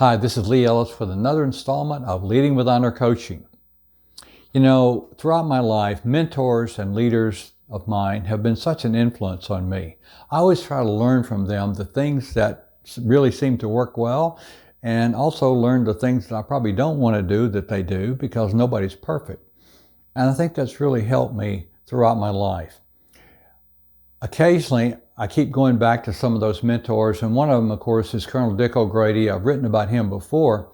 Hi, this is Lee Ellis with another installment of Leading with Honor Coaching. You know, throughout my life, mentors and leaders of mine have been such an influence on me. I always try to learn from them the things that really seem to work well, and also learn the things that I probably don't want to do that they do, because nobody's perfect. And I think that's really helped me throughout my life. Occasionally, I keep going back to some of those mentors, and one of them, of course, is Colonel Dick O'Grady. I've written about him before,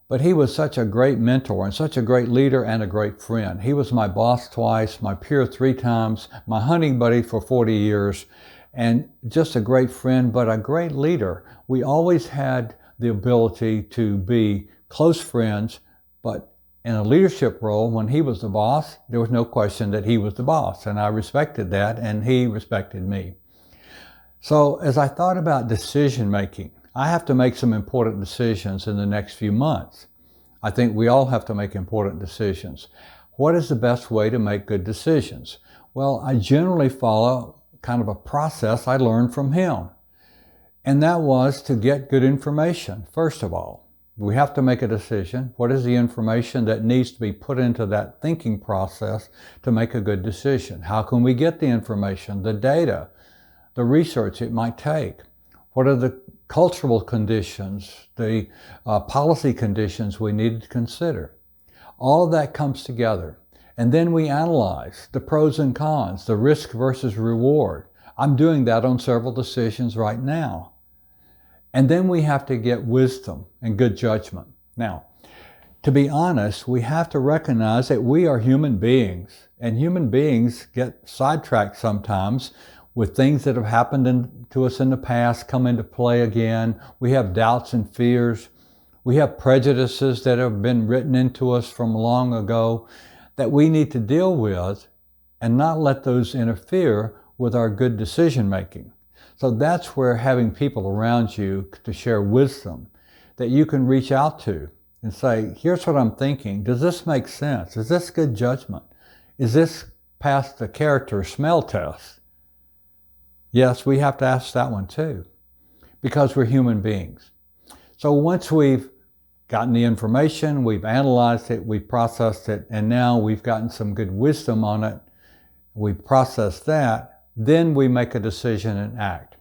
but he was such a great mentor and such a great leader and a great friend. He was my boss twice, my peer 3 times, my hunting buddy for 40 years, and just a great friend, but a great leader. We always had the ability to be close friends, but in a leadership role, when he was the boss, there was no question that he was the boss, and I respected that, and he respected me. So as I thought about decision making, I have to make some important decisions in the next few months. I think we all have to make important decisions. What is the best way to make good decisions? Well, I generally follow kind of a process I learned from him, and that was to get good information, first of all. We have to make a decision. What is the information that needs to be put into that thinking process to make a good decision? How can we get the information, the data, the research it might take? What are the cultural conditions, the policy conditions we need to consider? All of that comes together. And then we analyze the pros and cons, the risk versus reward. I'm doing that on several decisions right now. And then we have to get wisdom and good judgment. Now, to be honest, we have to recognize that we are human beings, and human beings get sidetracked sometimes with things that have happened to us in the past come into play again. We have doubts and fears. We have prejudices that have been written into us from long ago that we need to deal with and not let those interfere with our good decision making. So that's where having people around you to share wisdom that you can reach out to and say, here's what I'm thinking. Does this make sense? Is this good judgment? Is this past the character smell test? Yes, we have to ask that one too, because we're human beings. So once we've gotten the information, we've analyzed it, we've processed it, and now we've gotten some good wisdom on it, we've processed that, then we make a decision and act.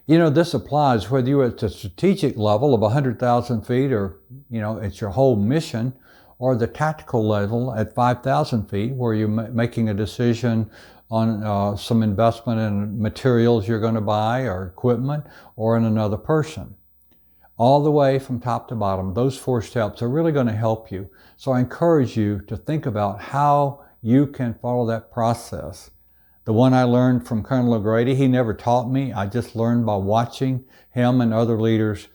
You know, this applies whether you're at the strategic level of 100,000 feet or, it's your whole mission, or the tactical level at 5,000 feet where you're making a decision on some investment in materials you're going to buy or equipment or in another person. All the way from top to bottom, those 4 steps are really going to help you. So I encourage you to think about how you can follow that process. The one I learned from Colonel O'Grady, he never taught me. I just learned by watching him and other leaders.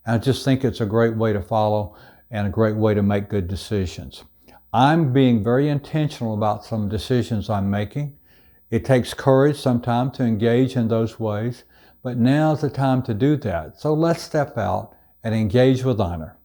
And I just think it's a great way to follow and a great way to make good decisions. I'm being very intentional about some decisions I'm making. It takes courage sometimes to engage in those ways, but now's the time to do that. So let's step out and engage with honor.